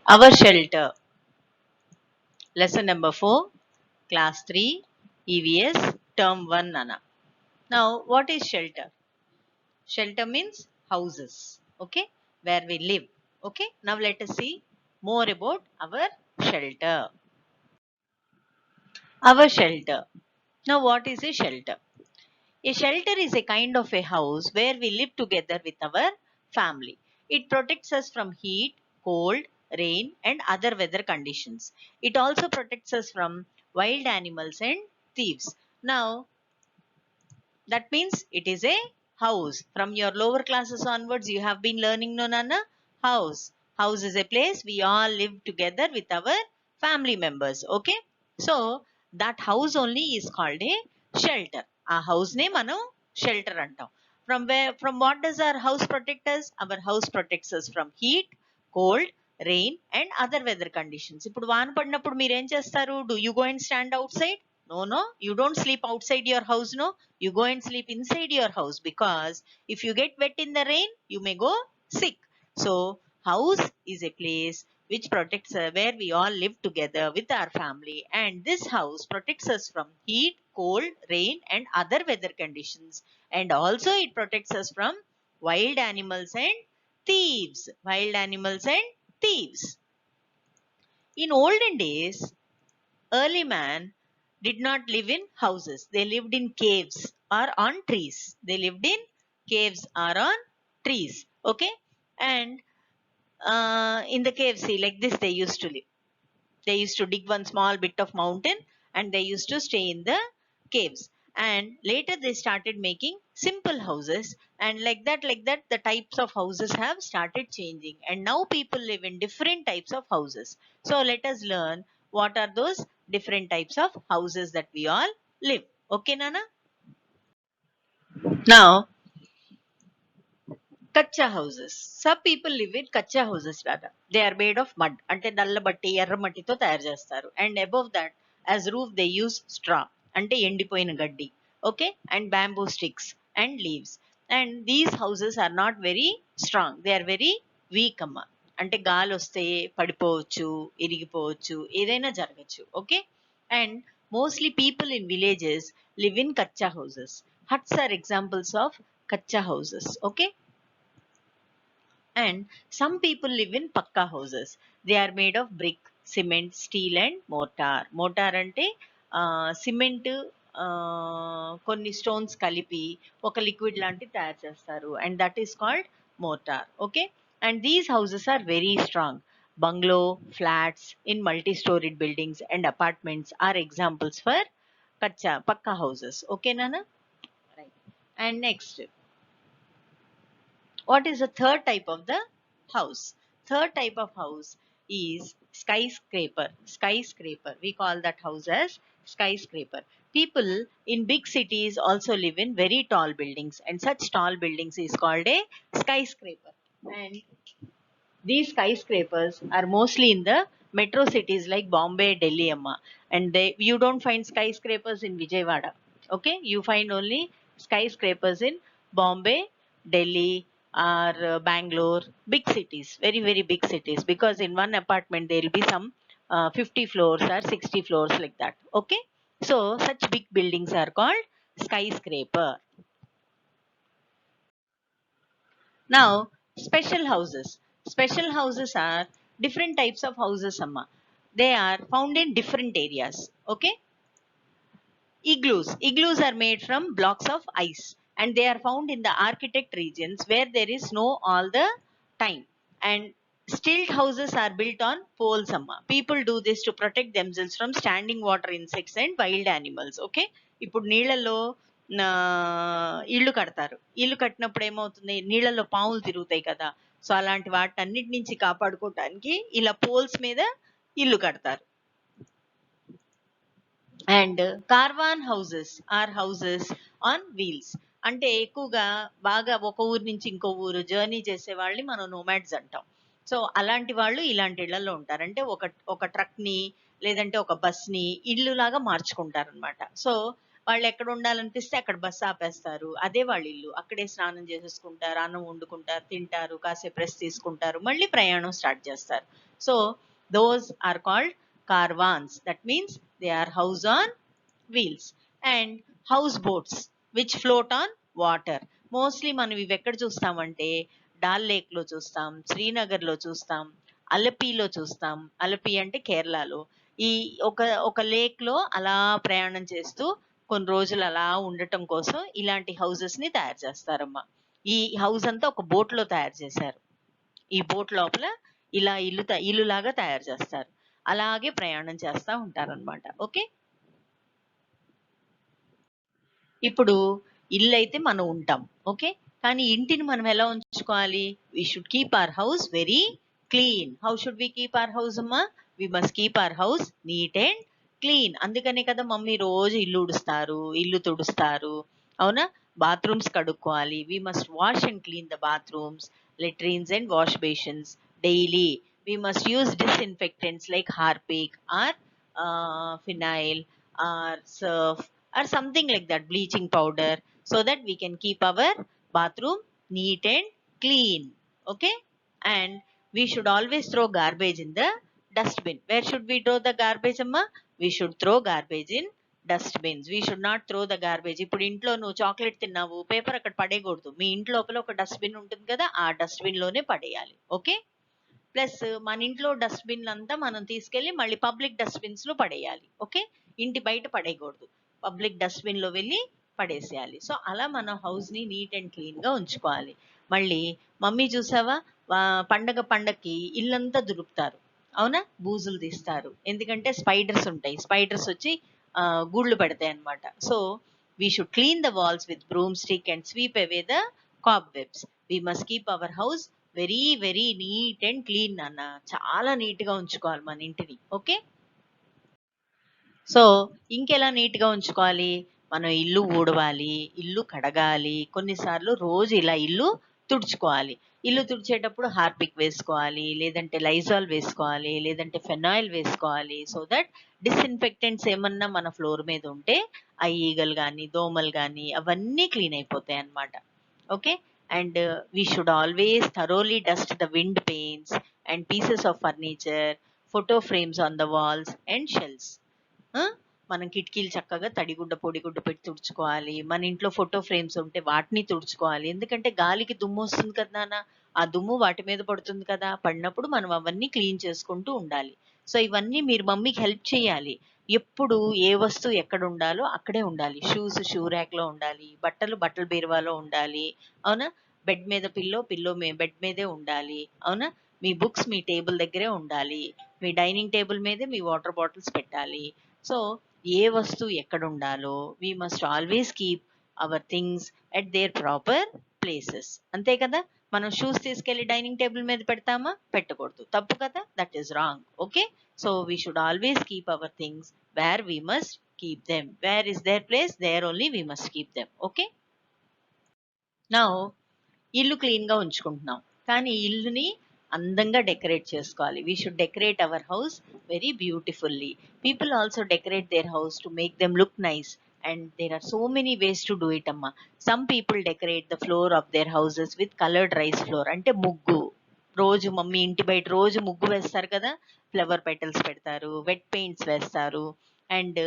Our shelter. Lesson number 4, class 3, EVS, term 1, Nana. Now, what is shelter? Shelter means houses, okay, where we live. Okay, now let us see more about our shelter. Our shelter. Now, what is a shelter? A shelter is a kind of a house where we live together with our family. It protects us from heat, cold, rain, and other weather conditions. It also protects us from wild animals and thieves. Now, that means it is a house. From your lower classes onwards, you have been learning, no, Nana? House. House is a place we all live together with our family members. Okay. So that house only is called a shelter. Our house name anu shelter antam. From what does our house protect us? Our house protects us from heat, cold, rain, and other weather conditions. ఇప్పుడు వాన పడినప్పుడు మీరు ఏం చేస్తారు? Do you go and stand outside? No, no, you don't sleep outside your house, no. You go and sleep inside your house, because if you get wet in the rain, you may go sick. So house is a place which protects where we all live together with our family, and this house protects us from heat, cold, rain, and other weather conditions, and also it protects us from wild animals and thieves. Wild animals and thieves. In olden days, early man did not live in houses. They lived in caves or on trees. They lived in caves or on trees. Okay. And in the cave, see, like this, they used to live. They used to dig one small bit of mountain and they used to stay in the caves. And later they started making simple houses. And like that, the types of houses have started changing. And now people live in different types of houses. So let us learn what are those different types of houses that we all live. Okay, Nana? Now, Kacha houses. Some people live in kacha houses rather. They are made of mud. అంటే నల్ల మట్టి ఎర్ర మట్టితో తయారు చేస్తారు. And above that, as roof they use straw. అంటే ఎండిపోయిన గడ్డి. Okay? And bamboo sticks and leaves. And these houses are not very strong. They are very weak అమ్మ. అంటే గాలి వస్తే పడిపోవచ్చు, ఇరిగిపోవచ్చు, ఏదైనా జరగచ్చు. Okay? And mostly people in villages live in kacha houses. Huts are examples of kacha houses. Okay? And some people live in pakka houses. They are made of brick, cement, steel, and mortar. Mortar ante cement కొన్ని stones కలిపి ఒక liquid లాంటి తయారు చేస్తారు, and that is called mortar. Okay. And these houses are very strong. Bungalow, flats in multi-storied buildings and apartments are examples for kacha pakka houses. Okay, Nana? Right. And next, what is the third type of the house? Third type of house is skyscraper. Skyscraper. We call that house as skyscraper. People in big cities also live in very tall buildings, and such tall buildings is called a skyscraper. And these skyscrapers are mostly in the metro cities like Bombay, Delhi, Amma. And you don't find skyscrapers in Vijayawada. Okay, you find only skyscrapers in Bombay, Delhi, or Bangalore, big cities, very, very big cities, because in one apartment there will be some 50 floors or 60 floors like that. Okay, so such big buildings are called skyscraper. Now, special houses. Special houses are different types of houses, Amma. They are found in different areas. Okay. Igloos. Igloos are made from blocks of ice, and they are found in the architect regions where there is snow all the time. And stilt houses are built on poles, Amma. People do this to protect themselves from standing water insects and wild animals. Okay. ఇప్పుడు నీళ్ళలో ఇల్లు కడతారు. ఇల్లు కట్టినప్పుడు ఏమవుతుంది, నీళ్ళలో పాములు తిరుగుతాయి కదా. సో అలాంటి వాటన్నిటి నుంచి కాపాడుకోవటానికి ఇలా పోల్స్ మీద ఇల్లు కడతారు. And caravan houses are houses on wheels. అంటే ఎక్కువగా బాగా ఒక ఊరు నుంచి ఇంకో ఊరు జర్నీ చేసే వాళ్ళని మనం నోమాడ్స్ అంటాం. సో అలాంటి వాళ్ళు ఇలాంటి ఇళ్లలో ఉంటారు. అంటే ఒక ట్రక్ ని లేదంటే ఒక బస్ ని ఇల్లు లాగా మార్చుకుంటారు అనమాట. సో వాళ్ళు ఎక్కడ ఉండాలనిపిస్తే అక్కడ బస్సు ఆపేస్తారు, అదే వాళ్ళ ఇల్లు. అక్కడే స్నానం చేసేసుకుంటారు, అన్నం వండుకుంటారు, తింటారు, కాసేపు రెస్ట్ తీసుకుంటారు, మళ్ళీ ప్రయాణం స్టార్ట్ చేస్తారు. So those are called carvans. That means they are house on wheels. And house boats which float on water. Mostly మనం ఇవి ఎక్కడ చూస్తామంటే డాల్ లేక్ లో చూస్తాం, శ్రీనగర్ లో చూస్తాం, అలపిలో చూస్తాం. అలపి అంటే కేరళలో. ఈ ఒక ఒక లేక్ లో అలా ప్రయాణం చేస్తూ కొన్ని రోజులు అలా ఉండటం కోసం ఇలాంటి హౌసెస్ ని తయారు చేస్తారమ్మా. ఈ హౌస్ అంతా ఒక బోట్ లో తయారు చేశారు. ఈ బోట్ లోపల ఇలా ఇల్లు లాగా తయారు చేస్తారు. అలాగే ప్రయాణం చేస్తా ఉంటారన్నమాట. ఓకే, ఇప్పుడు ఇల్లు అయితే మనం ఉంటాం. ఓకే, కానీ ఇంటిని మనం ఎలా ఉంచుకోవాలి? We should keep our house very clean. How should we keep our house అమ్మా? We must keep our house neat and clean. అందుకనే కదా మమ్మీ రోజు ఇల్లు ఉడుస్తారు, ఇల్లు తుడుస్తారు. అవునా? బాత్రూమ్స్ కడుక్కోవాలి. We must wash and clean the bathrooms, latrines and wash basins daily. We must use disinfectants like Harpic or phenyl or surf or something like that, bleaching powder, so that we can keep our bathroom neat and clean. Okay, and we should always throw garbage in the dustbin. Where should we throw the garbage, amma? We should throw garbage in dustbins. We should not throw the garbage. ఇప్పుడు ఇంట్లో నువ్వు chocolate తిన్నావు, paper అక్కడ పడేయకూడదు. మీ ఇంటి లోపల ఒక dustbin ఉంటుంది కదా, ఆ డస్ట్బిన్ లోనే పడేయాలి. ఓకే, ప్లస్ మన ఇంట్లో డస్ట్బిన్ అంతా మనం తీసుకెళ్లి మళ్ళీ పబ్లిక్ డస్ట్బిన్స్ లో పడేయాలి. ఓకే, ఇంటి బయట పడేయకూడదు, పబ్లిక్ డస్ట్బిన్ లో వెళ్ళి పడేసేయాలి. సో అలా మన హౌస్ ని నీట్ అండ్ క్లీన్ గా ఉంచుకోవాలి. మళ్ళీ మమ్మీ చూసావా, పండగకి ఇల్లంతా దులుపుతారు. అవునా? బూజులు తీస్తారు. ఎందుకంటే స్పైడర్స్ ఉంటాయి, స్పైడర్స్ వచ్చి గూళ్ళు పెడతాయి అన్నమాట. So we should clean the walls with broomstick and sweep away the cobwebs. We must keep our house very very neat and clean నాన్న. చాలా నీట్ గా ఉంచుకోవాలి మన ఇంటిని. ఓకే, సో ఇంకెలా నీట్ గా ఉంచుకోవాలి? మనం ఇల్లు ఊడవాలి, ఇల్లు కడగాలి, కొన్నిసార్లు రోజు ఇలా ఇల్లు తుడుచుకోవాలి. ఇల్లు తుడిచేటప్పుడు హార్పిక్ వేసుకోవాలి, లేదంటే లైజాల్ వేసుకోవాలి, లేదంటే ఫెనాయిల్ వేసుకోవాలి. సో దట్ డిస్ఇన్ఫెక్టెంట్స్ ఏమన్నా మన ఫ్లోర్ మీద ఉంటే ఆ ఈగలు కానీ దోమలు కానీ అవన్నీ క్లీన్ అయిపోతాయి అన్నమాట. Okay, and we should always thoroughly dust the window panes and pieces of furniture, photo frames on the walls and shelfs. మనం కిటికీలు చక్కగా తడిగుడ్డ పొడిగుడ్డ పెట్టి తుడుచుకోవాలి. మన ఇంట్లో ఫోటో ఫ్రేమ్స్ ఉంటే వాటిని తుడుచుకోవాలి. ఎందుకంటే గాలికి దుమ్ము వస్తుంది కదా నాన్న, ఆ దుమ్ము వాటి మీద పడుతుంది కదా, పడినప్పుడు మనం అవన్నీ క్లీన్ చేసుకుంటూ ఉండాలి. సో ఇవన్నీ మీరు మమ్మీకి హెల్ప్ చేయాలి. ఎప్పుడు ఏ వస్తువు ఎక్కడ ఉండాలో అక్కడే ఉండాలి. షూస్ షూ ర్యాక్ లో ఉండాలి, బట్టలు బీరువాలో ఉండాలి. అవునా? బెడ్ మీద పిల్లో బెడ్ మీదే ఉండాలి. అవునా? మీ బుక్స్ మీ టేబుల్ దగ్గరే ఉండాలి. మీ డైనింగ్ టేబుల్ మీదే మీ వాటర్ బాటిల్స్ పెట్టాలి. సో ఏ వస్తువు ఎక్కడ ఉండాలో we must always keep our things at their proper places. అంతే కదా? మనం షూస్ తీసుకెళ్లి డైనింగ్ టేబుల్ మీద పెడతామా? పెట్టకూడదు, తప్పు కదా, that is wrong. Okay, so we should always keep our things where we must keep them. Where is their place, there only we must keep them. Okay, now ఇల్లు clean గా ఉంచుకుంటున్నాం, కానీ ఇల్లుని అందంగా డెకరేట్ చేసుకోవాలి. We should decorate our house very beautifully. People also decorate their house to make them look nice, and there are so many ways to do it అమ్మా. Some people decorate the floor of their houses with coloured rice flour. అంటే ముగ్గు. రోజు mummy ఇంటి బయట రోజు ముగ్గు వేస్తారు కదా, ఫ్లవర్ పెటల్స్ పెడతారు, వెట్ పెయింట్స్ వేస్తారు. అండ్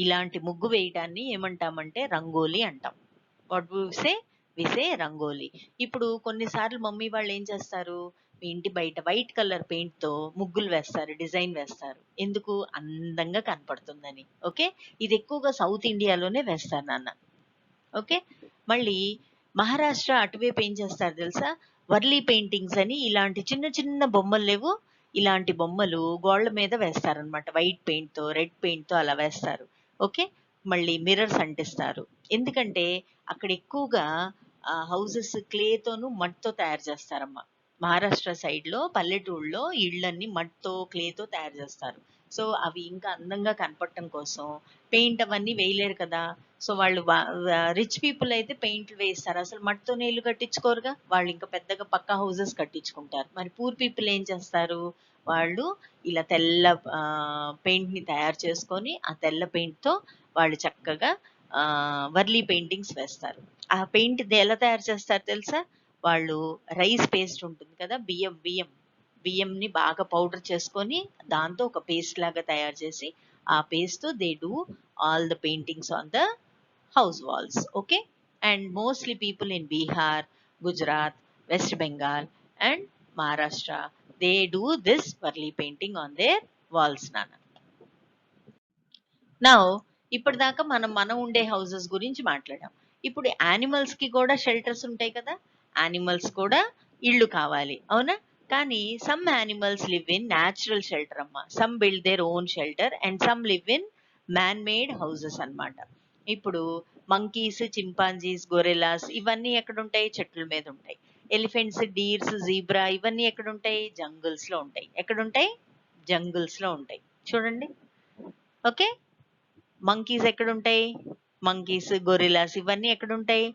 ఇలాంటి ముగ్గు వేయడాన్ని ఏమంటామంటే రంగోలీ అంటాం. వాట్ విసే రంగోలీ. ఇప్పుడు కొన్నిసార్లు మమ్మీ వాళ్ళు ఏం చేస్తారు, మీ ఇంటి బయట వైట్ కలర్ పెయింట్ తో ముగ్గులు వేస్తారు, డిజైన్ వేస్తారు. ఎందుకు? అందంగా కనపడుతుందని. ఓకే, ఇది ఎక్కువగా సౌత్ ఇండియాలోనే వేస్తారు నాన్న. ఓకే, మళ్ళీ మహారాష్ట్ర అటువైపు ఏం చేస్తారు తెలుసా? వర్లీ పెయింటింగ్స్ అని ఇలాంటి చిన్న చిన్న బొమ్మలు లేవు, ఇలాంటి బొమ్మలు గోళ్ల మీద వేస్తారనమాట. వైట్ పెయింట్ తో రెడ్ పెయింట్ తో అలా వేస్తారు. ఓకే, మళ్ళీ మిర్రర్స్ అంటిస్తారు. ఎందుకంటే అక్కడ ఎక్కువగా హౌసెస్ క్లేతోను మట్టితో తయారు చేస్తారమ్మా. మహారాష్ట్ర సైడ్ లో పల్లెటూళ్ళలో ఇళ్ళన్ని మట్టితో క్లేతో తయారు చేస్తారు. సో అవి ఇంకా అందంగా కనపడటం కోసం పెయింట్ అవన్నీ వేయలేరు కదా. సో వాళ్ళు రిచ్ పీపుల్ అయితే పెయింట్లు వేస్తారు, అసలు మట్టితో ఇల్లు కట్టించుకోరుగా. వాళ్ళు ఇంకా పెద్దగా పక్కా హౌసెస్ కట్టించుకుంటారు. మరి పూర్ పీపుల్ ఏం చేస్తారు, వాళ్ళు ఇలా తెల్ల పెయింట్ ని తయారు చేసుకొని ఆ తెల్ల పెయింట్ తో వాళ్ళు చక్కగా వర్లీ పెయింటింగ్స్ వేస్తారు. ఆ పెయింట్ ఎలా తయారు చేస్తారు తెలుసా? వాళ్ళు రైస్ పేస్ట్ ఉంటుంది కదా, బియ్యం బియ్యంని బాగా పౌడర్ చేసుకొని దాంతో ఒక పేస్ట్ లాగా తయారు చేసి ఆ పేస్ట్ తో they do all the paintings on the house walls. Okay, and mostly people in Bihar, Gujarat, West Bengal and Maharashtra, they do this varli painting on their walls, nana. Now ఇప్పటిదాకా మనం ఉండే houses గురించి మాట్లాడాం. ఇప్పుడు animals కి కూడా shelters ఉంటాయి కదా, యానిమల్స్ కూడా ఇళ్ళు కావాలి, అవునా? కానీ some animals live in natural shelter అమ్మా. Some build their own shelter and some live in man made houses అన్నమాట. ఇప్పుడు మంకీస్, చింపాంజీస్, గొరెలాస్ ఇవన్నీ ఎక్కడ ఉంటాయి? చెట్ల మీద ఉంటాయి. ఎలిఫెంట్స్, డీర్స్, జీబ్రా ఇవన్నీ ఎక్కడ ఉంటాయి? జంగుల్స్ లో ఉంటాయి. ఎక్కడ ఉంటాయి? జంగుల్స్ లో ఉంటాయి. చూడండి. ఓకే, మంకీస్ ఎక్కడ ఉంటాయి? మంకీస్, గొరిలాస్ ఇవన్నీ ఎక్కడ ఉంటాయి?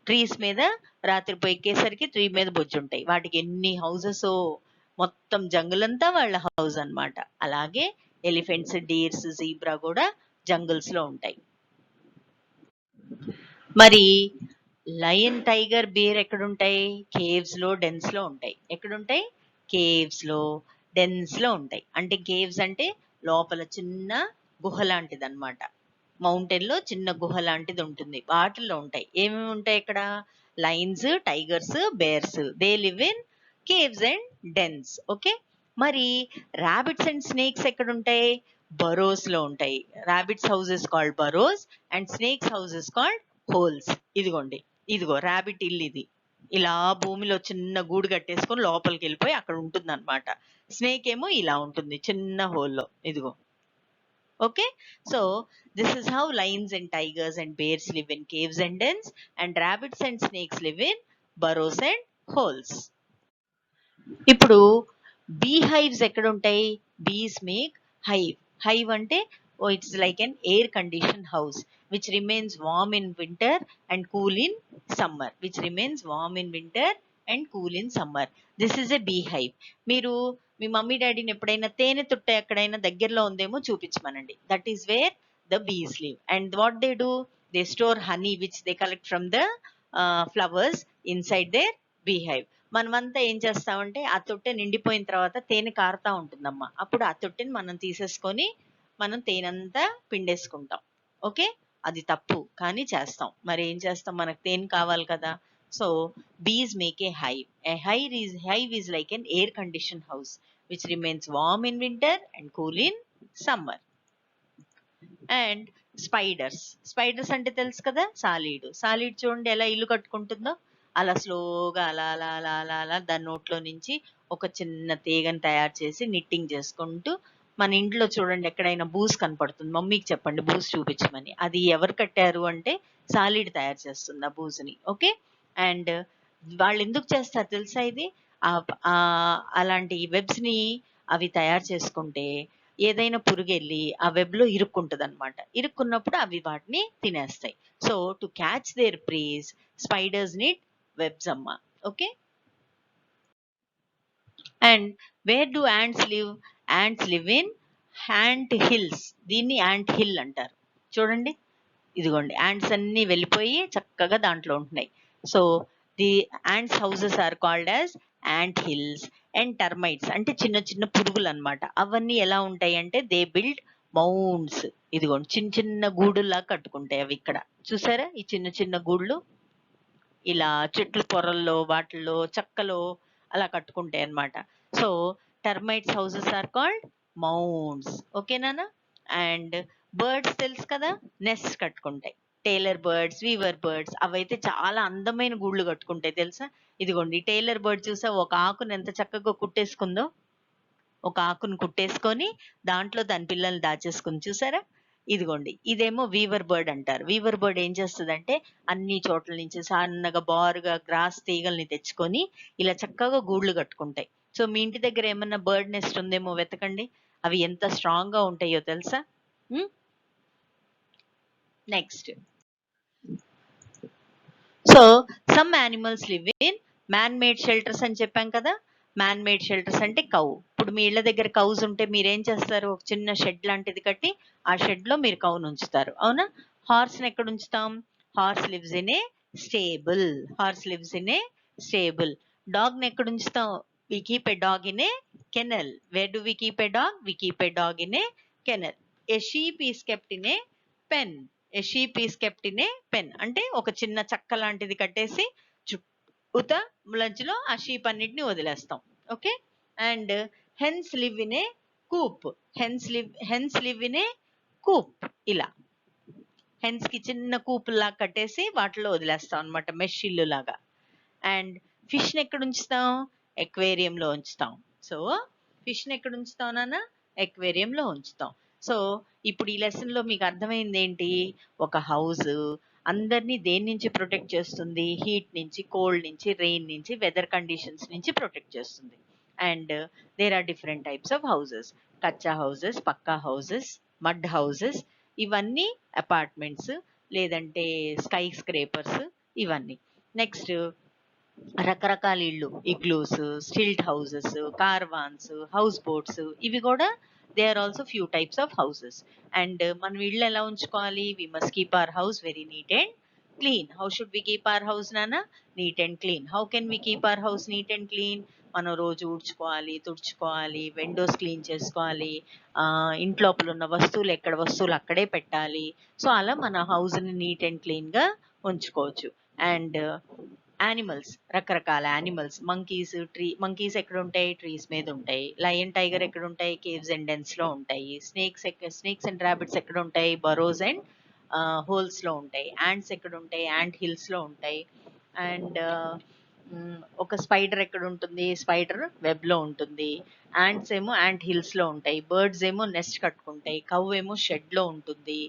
ట్రీస్ మీద రాత్రి ఎక్కేసరికి ట్రీ మీద బొజ్జుంటాయి. వాటికి ఎన్ని హౌసెస్, మొత్తం జంగుల్ అంతా వాళ్ళ హౌస్ అన్నమాట. అలాగే ఎలిఫెంట్స్, డీర్స్, జీబ్రా కూడా జంగుల్స్ లో ఉంటాయి. మరి లయన్, టైగర్, బేర్ ఎక్కడుంటాయి? కేవ్స్ లో, డెన్స్ లో ఉంటాయి. ఎక్కడుంటాయి? కేవ్స్ లో, డెన్స్ లో ఉంటాయి. అంటే కేవ్స్ అంటే లోపల చిన్న గుహ లాంటిది అనమాట. మౌంటైన్ లో చిన్న గుహ లాంటిది ఉంటుంది, వాటిల్లో ఉంటాయి. ఏమేమి ఉంటాయి ఇక్కడ? Lions, tigers, bears, they live in caves and dense. Okay, మరి రాబిట్స్ అండ్ స్నేక్స్ ఎక్కడ ఉంటాయి? బరోస్ లో ఉంటాయి. Rabbits house is called Barroz and snakes house is called holes. ఇదిగోండి, ఇదిగో రాబిట్ ఇల్లు ఇది. ఇలా భూమిలో చిన్న గూడు కట్టేసుకొని లోపలికి వెళ్ళిపోయి అక్కడ ఉంటుంది అనమాట. స్నేక్ ఏమో ఇలా ఉంటుంది చిన్న హోల్లో, ఇదిగో. Okay, so this is how lions and tigers and bears live in caves and dens, and rabbits and snakes live in burrows and holes. ఇప్పుడు బీ హైవ్స్ ఎక్కడ ఉంటాయి? Bees make hive. హైవ్ అంటే it's like an air condition house which remains warm in winter and cool in summer. Which remains warm in winter and cool in summer. This is a bee hive. మీరు మీ mummy డాడీని ఎప్పుడైనా తేనె తుట్ట ఎక్కడైనా దగ్గరలో ఉందేమో చూపించమనండి. That is where the bees live. And what they do? They store honey which they collect from the flowers inside their bee hive. మనమంతా ఏం చేస్తామంటే ఆ తొట్టె నిండిపోయిన తర్వాత తేనె కారుతా ఉంటుందమ్మా. అప్పుడు ఆ తొట్టెని మనం తీసేసుకొని మనం తేనంతా పిండేసుకుంటాం. ఓకే, అది తప్పు కానీ చేస్తాం. మరి ఏం చేస్తాం? మనకు తేనె కావాలి కదా. So bees make a hive. A hive is like an air conditioned house which remains warm in winter and cool in summer. And spiders అంటే తెలుసు కదా, సాలీడ్ చూడండి ఎలా ఇల్లు కట్టుకుంటుందో. అలా స్లోగా అలా అలా అలా అలా అలా దాని నోట్లో నుంచి ఒక చిన్న తీగని తయారు చేసి నిట్టింగ్ చేసుకుంటూ, మన ఇంట్లో చూడండి ఎక్కడైనా బూస్ కనపడుతుంది, మమ్మీకి చెప్పండి బూస్ చూపించమని. అది ఎవరు కట్టారు అంటే సాలీడ్ తయారు చేస్తుంది ఆ బూస్ని. ఓకే, అండ్ వాళ్ళు ఎందుకు చేస్తారు తెలుసా ఇది? అలాంటి వెబ్స్ ని అవి తయారు చేసుకుంటే ఏదైనా పురుగు వెళ్ళి ఆ వెబ్ లో ఇరుక్కుంటది అనమాట. ఇరుక్కున్నప్పుడు అవి వాటిని తినేస్తాయి. So to catch their preys spiders need webs అమ్మా. Okay, and where do ants live? Ants live in ant hills. దీన్ని యాంట్ హిల్ అంటారు. చూడండి, ఇదిగోండి యాంట్స్ అన్ని వెళ్ళిపోయి చక్కగా దాంట్లో ఉంటున్నాయి. So the ants houses are called as ant hills. And termites అంటే చిన్న చిన్న పురుగులు అనమాట. అవన్నీ ఎలా ఉంటాయి అంటే దే బిల్డ్ మౌండ్స్. ఇదిగోండి చిన్న చిన్న గూడులా కట్టుకుంటాయి అవి. ఇక్కడ చూసారా ఈ చిన్న చిన్న గూళ్ళు? ఇలా చెట్ల పొరల్లో వాటిల్లో చక్కలో అలా కట్టుకుంటాయి అన్నమాట. So termites houses are called mounds. ఓకేనా? అండ్ బర్డ్స్ తెలుసు కదా, నెస్ట్ కట్టుకుంటాయి. టైలర్ బర్డ్స్, వీవర్ బర్డ్స్ అవైతే చాలా అందమైన గూళ్ళు కట్టుకుంటాయి తెలుసా. ఇదిగోండి టైలర్ బర్డ్ చూసా ఒక ఆకును ఎంత చక్కగా కుట్టేసుకుందో. ఒక ఆకును కుట్టేసుకొని దాంట్లో దాని పిల్లల్ని దాచేసుకుని చూసారా. ఇదిగోండి ఇదేమో వీవర్ బర్డ్ అంటారు. వీవర్ బర్డ్ ఏం చేస్తుందంటే అన్ని చోట్ల నుంచి సన్నగా బారుగా గ్రాస్ తీగల్ని తెచ్చుకొని ఇలా చక్కగా గూళ్ళు కట్టుకుంటాయి. సో మీ ఇంటి దగ్గర ఏమన్నా బర్డ్ నెస్ట్ ఉందేమో వెతకండి, అవి ఎంత స్ట్రాంగ్ గా ఉంటాయో తెలుసా. Next, so some animals live in man made shelters అని చెప్పాం కదా. మ్యాన్ మేడ్ షెల్టర్స్ అంటే కౌ. ఇప్పుడు మీ ఇళ్ళ దగ్గర కౌస్ ఉంటే మీరేం చేస్తారు? ఒక చిన్న షెడ్ లాంటిది కట్టి ఆ షెడ్ లో మీరు కౌను ఉంచుతారు, అవునా? హార్స్ ని ఎక్కడ ఉంచుతాం? Horse lives in a stable. Horse lives in a stable. Dog ని ఎక్కడ ఉంచుతాం? We keep a dog in a kennel. Where do we keep a dog? We keep a dog in a kennel. A sheep is kept in a pen. A sheep is kept in a pen. అంటే ఒక చిన్న చక్క లాంటిది కట్టేసి చుట్టూత మధ్యలో ఆ sheep అన్నిటిని వదిలేస్తాం. Okay. And hens live in a coop. Hens live in a coop. ఇలా హెన్స్ కి చిన్న కూప్ లాగా కట్టేసి వాటిలో వదిలేస్తాం అనమాట, మెష్ ఇల్లు లాగా. అండ్ ఫిష్ ని ఎక్కడ ఉంచుతాం? ఎక్వేరియంలో ఉంచుతాం. సో ఫిష్ ని ఎక్కడ ఉంచుతాం నాన్న? ఎక్వేరియంలో ఉంచుతాం. సో ఇప్పుడు ఈ లెసన్ లో మీకు అర్థమైంది ఏంటి? ఒక హౌస్ అందరినీ దేని నుంచి ప్రొటెక్ట్ చేస్తుంది? హీట్ నుంచి, కోల్డ్ నుంచి, రెయిన్ నుంచి, వెదర్ కండిషన్స్ నుంచి ప్రొటెక్ట్ చేస్తుంది. And there are different types of houses. Kutcha houses, pucca houses, mud houses, ఇవన్నీ అపార్ట్మెంట్స్ లేదంటే స్కై స్క్రేపర్స్, ఇవన్నీ. నెక్స్ట్ రకరకాల ఇళ్ళు, igloos, stilt houses, caravans, houseboats, ఇవి కూడా they are also few types of houses. And మనం ఇళ్ళు ఎలా ఉంచుకోవాలి? We must keep our house very neat and clean. How should we keep our house నాన్న? Neat and clean. How can we keep our house neat and clean? మనం రోజు ఊడ్చుకోవాలి, తుడుచుకోవాలి, Windows clean చేసుకోవాలి, ఇంట్లోపల ఉన్న వస్తువులు ఎక్కడ వస్తువులు అక్కడే పెట్టాలి. సో అలా మన హౌస్ ని నీట్ అండ్ క్లీన్ గా ఉంచుకోవచ్చు. అండ్ యానిమల్స్, రకరకాల యానిమల్స్, మంకీస్ ఎక్కడ ఉంటాయి? ట్రీస్ మీద ఉంటాయి. లయన్, టైగర్ ఎక్కడ ఉంటాయి? కేవ్స్ అండ్ డెన్స్ లో ఉంటాయి. స్నేక్స్ అండ్ రాబిట్స్ ఎక్కడ ఉంటాయి? బరోస్ అండ్ హోల్స్ లో ఉంటాయి. యాంట్స్ ఎక్కడ ఉంటాయి? యాంట్ హిల్స్ లో ఉంటాయి. అండ్ ఒక స్పైడర్ ఎక్కడ ఉంటుంది? స్పైడర్ వెబ్ లో ఉంటుంది. యాంట్స్ ఏమో యాంట్ హిల్స్ లో ఉంటాయి. బర్డ్స్ ఏమో నెస్ట్ కట్టుకుంటాయి. కౌ ఏమో షెడ్ లో ఉంటుంది.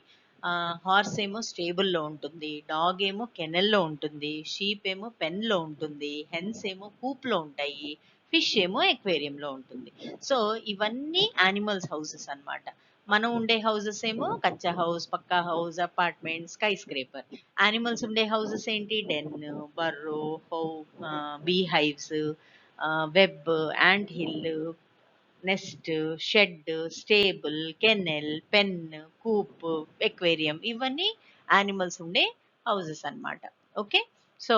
హార్స్ ఏమో స్టేబుల్ లో ఉంటుంది. డాగ్ ఏమో కెనెల్ లో ఉంటుంది. షీప్ ఏమో పెన్ లో ఉంటుంది. హెన్స్ ఏమో కూప్ లో ఉంటాయి. ఫిష్ ఏమో ఎక్వేరియం లో ఉంటుంది. సో ఇవన్నీ యానిమల్స్ హౌసెస్ అన్నమాట. మనం ఉండే హౌసెస్ ఏమో kutcha house, pucca house, apartment, skyscraper. Animals ఉండే హౌసెస్ ఏంటి? Den, burrow, bee hives, web, ant hill, nest, shed, stable, kennel, pen, coop, aquarium, ఇవన్నీ యానిమల్స్ ఉండే హౌసెస్ అన్నమాట. Okay. So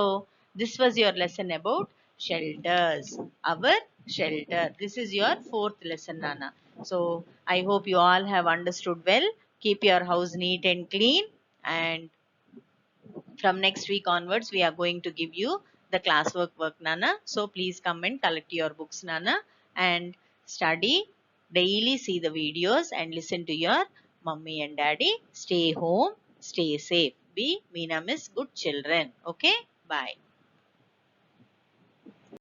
this was your lesson about shelters. Our shelter. This is your fourth lesson, Nana. So I hope you all have understood well. Keep your house neat and clean. And from next week onwards, we are going to give you the classwork work, Nana. So please come and collect your books, Nana, and study daily. See the videos and listen to your mummy and daddy. Stay home, stay safe. Be Meena Miss good children. Okay. Bye.